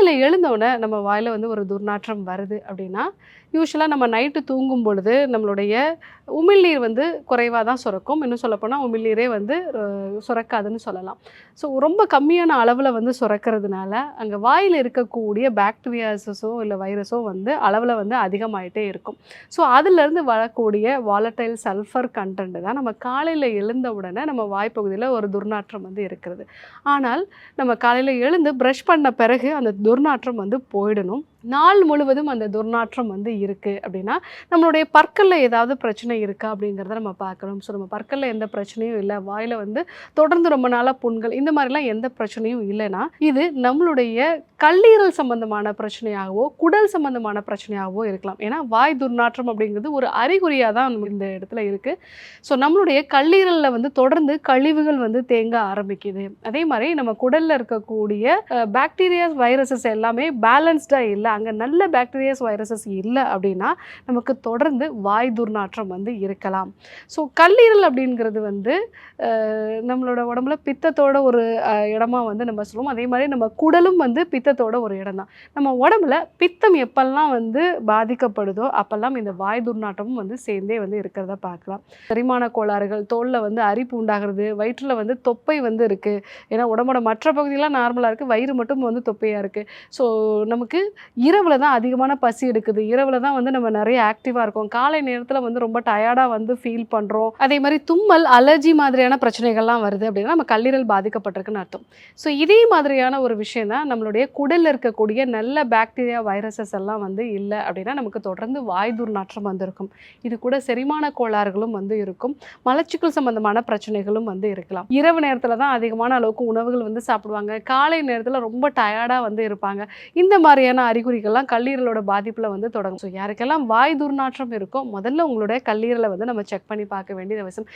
காலையில எழுந்தோனே நம்ம வாயில வந்து ஒரு துர்நாற்றம் வருது அப்படின்னா, யூசுவலா நம்ம நைட்டு தூங்கும் பொழுது நம்மளுடைய உமிழ்நீர் வந்து குறைவா தான் சுரக்கும். இன்னும் சொல்லப்போனா உமிழ்நீரே வந்து சுரக்காதுன்னு சொல்லலாம். ஸோ ரொம்ப கம்மியான அளவுல வந்து சுரக்கிறதுனால, அங்க வாயில இருக்கக்கூடிய பாக்டீரியாஸஸோ இல்ல வைரஸோ வந்து அளவுல வந்து அதிகமாயிட்டே இருக்கும். ஸோ அதிலிருந்து வரக்கூடிய வாலடைல் சல்ஃபர் கன்டென்ட் தான் நம்ம காலையில எழுந்த உடனே நம்ம வாய்ப்பகுதியில ஒரு துர்நாற்றம் வந்து இருக்கிறது. ஆனால் நம்ம காலையில எழுந்து பிரஷ் பண்ண பிறகு அந்த துர்நாற்றம் வந்து போயிடணும். நாள் முழுவதும் அந்த துர்நாற்றம் வந்து இருக்கு அப்படின்னா, நம்மளுடைய பற்கள்ல ஏதாவது பிரச்சனை இருக்கா அப்படிங்கிறத நம்ம பார்க்கணும். ஸோ நம்ம பற்கள்ல எந்த பிரச்சனையும் இல்ல, வாயில வந்து தொடர்ந்து ரொம்ப நாளா புண்கள் இந்த மாதிரிலாம் எந்த பிரச்சனையும் இல்லைன்னா, இது நம்மளுடைய கல்லீரல் சம்பந்தமான பிரச்சனையாகவோ, குடல் சம்பந்தமான பிரச்சனையாகவோ இருக்கலாம். ஏன்னா வாய் துர்நாற்றம் அப்படிங்கிறது ஒரு அறிகுறியா தான் இந்த இடத்துல இருக்கு. ஸோ நம்மளுடைய கல்லீரல்ல வந்து தொடர்ந்து கழிவுகள் வந்து தேங்க ஆரம்பிக்குது. அதே மாரி நம்ம குடல்ல இருக்கக்கூடிய பாக்டீரியாஸ், வைரஸஸ் எல்லாமே பேலன்ஸ்டா இல்ல. அங்க நல்ல பாக்டீரியாஸ், வைரஸஸ் இல்ல அப்படின்னா, நமக்கு தொடர்ந்து வாய் துர்நாற்றம் வந்து இருக்கலாம். ஸோ கல்லீரல் அப்படிங்கிறது வந்து நம்மளோட உடம்புல பித்தத்தோட ஒரு இடமா வந்து நம்ம சொல்லுவோம். அதே மாரி நம்ம குடலும் வந்து பித்தத்தோட ஒரு இடம் தான். நம்ம உடம்புல பித்தம் எப்பல்லாம் வந்து பாதிக்கப்படுதோ, அப்பல்லாம் இந்த வாய் துர்நாற்றமும் வந்து சேர்ந்தே வந்து இருக்கிறத பார்க்கலாம். செரிமான கோளாறுகள், தோல்ல வந்து அரிப்பு உண்டாகிறது, வயிற்றுல வந்து தொப்பை வந்து இருக்கு. ஏன்னா உடம்போட மற்ற பகுதிலாம் நார்மலா இருக்கு. வயிறு மட்டும் வந்து தொப்பையா இருக்கு. ஸோ நமக்கு இரவுல தான் அதிகமான பசி எடுக்குது. இரவுல தான் வந்து நம்ம நெறைய ஆக்டிவா இருக்கோம். காலை நேரத்தில வந்து ரொம்ப டயர்டா வந்து ஃபீல் பண்றோம். அதே மாரி தும்மல், அலர்ஜி மாதிரியான பிரச்சனைகள்லாம் வருது அப்படின்னா, நம்ம கல்லீரல் பாதிக்கப்பட்டிருக்குன்னு அர்த்தம். ஸோ இதே மாதிரியான ஒரு விஷயம் தான் நம்மளுடைய குடல்ல இருக்கக்கூடிய நல்ல பாக்டீரியா, வைரஸஸ் எல்லாம் வந்து இல்ல அப்படின்னா, நமக்கு தொடர்ந்து வாய் துர்நாற்றம் வந்து இருக்கும். இது கூட செரிமான கோளாறுகளும் வந்து இருக்கும். மலச்சிக்கல் சம்பந்தமான பிரச்சனைகளும் வந்து இருக்கலாம். இரவு நேரத்தில தான் அதிகமான அளவுக்கு உணவுகள் வந்து சாப்பிடுவாங்க. காலை நேரத்தில ரொம்ப டயர்டா வந்து இருப்பாங்க. இந்த மாதிரியான அறிகுறிகள்லாம் கல்லீரலோட பாதிப்புல வந்து தொடங்கும். ஸோ யாருக்கெல்லாம் வாய் துர்நாற்றம் இருக்கோ, முதல்ல உங்களுடைய கல்லீரல வந்து நம்ம செக் பண்ணி பார்க்க வேண்டியது அவசியம்.